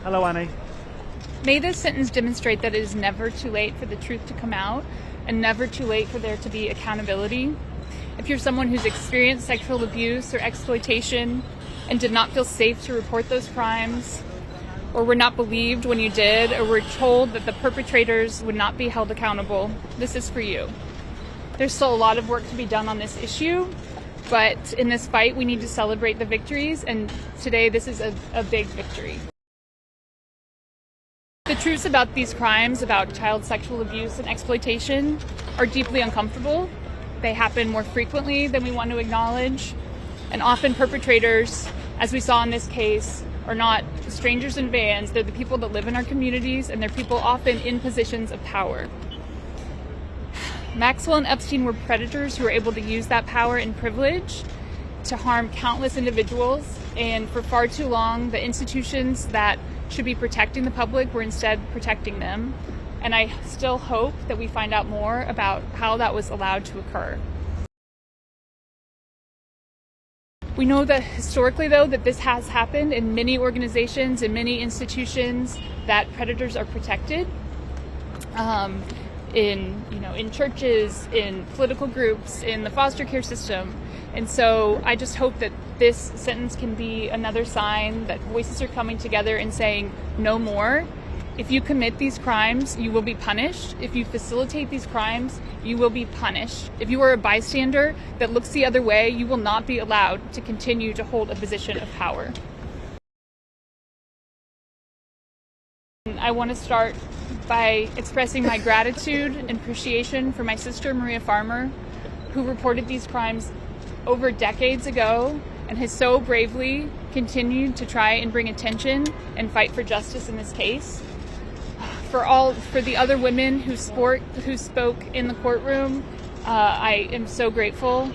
Hello, Annie. May this sentence demonstrate that it is never too late for the truth to come out and never too late for there to be accountability. If you're someone who's experienced sexual abuse or exploitation and did not feel safe to report those crimes, or were not believed when you did, or were told that the perpetrators would not be held accountable, this is for you. There's still a lot of work to be done on this issue, but in this fight we need to celebrate the victories, and today this is a big victory. The truths about these crimes, about child sexual abuse and exploitation, are deeply uncomfortable. They happen more frequently than we want to acknowledge, and often perpetrators, as we saw in this case, are not strangers in vans. They're the people that live in our communities, and they're people often in positions of power. Maxwell and Epstein were predators who were able to use that power and privilege to harm countless individuals, and for far too long, the institutions that should be protecting the public were instead protecting them. And I still hope that we find out more about how that was allowed to occur. We know that historically, though, that this has happened in many organizations and many institutions, that predators are protected. In churches, in political groups, in the foster care system. And so I just hope that this sentence can be another sign that voices are coming together and saying no more. If you commit these crimes, you will be punished. If you facilitate these crimes, you will be punished. If you are a bystander that looks the other way, you will not be allowed to continue to hold a position of power. I want to start by expressing my gratitude and appreciation for my sister, Maria Farmer, who reported these crimes over decades ago and has so bravely continued to try and bring attention and fight for justice in this case. For the other women who spoke in the courtroom, I am so grateful.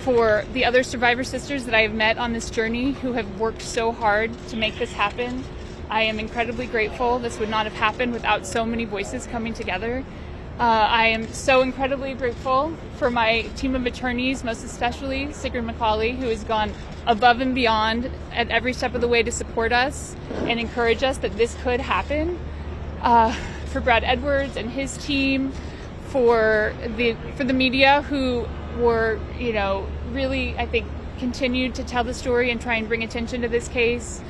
For the other survivor sisters that I have met on this journey who have worked so hard to make this happen, I am incredibly grateful. This would not have happened without so many voices coming together. I am so incredibly grateful for my team of attorneys, most especially Sigrid McCawley, who has gone above and beyond at every step of the way to support us and encourage us that this could happen. For Brad Edwards and his team, for the media who were, really, I think, continued to tell the story and try and bring attention to this case,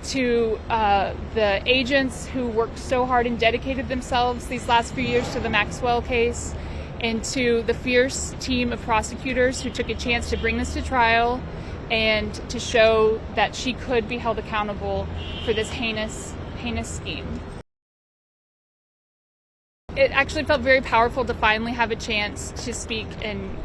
to the agents who worked so hard and dedicated themselves these last few years to the Maxwell case, and to the fierce team of prosecutors who took a chance to bring this to trial and to show that she could be held accountable for this heinous scheme. It actually felt very powerful to finally have a chance to speak and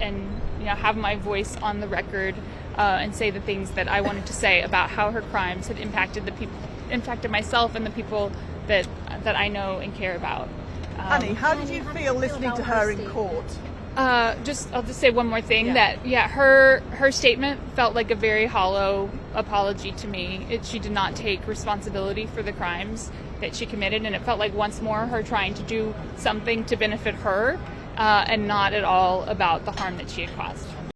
have my voice on the record and say the things that I wanted to say about how her crimes had impacted myself and the people that I know and care about. Annie, how did you feel listening to her in court? I'll just say one more thing. Her statement felt like a very hollow apology to me. She did not take responsibility for the crimes that she committed, and it felt like once more her trying to do something to benefit her and not at all about the harm that she had caused.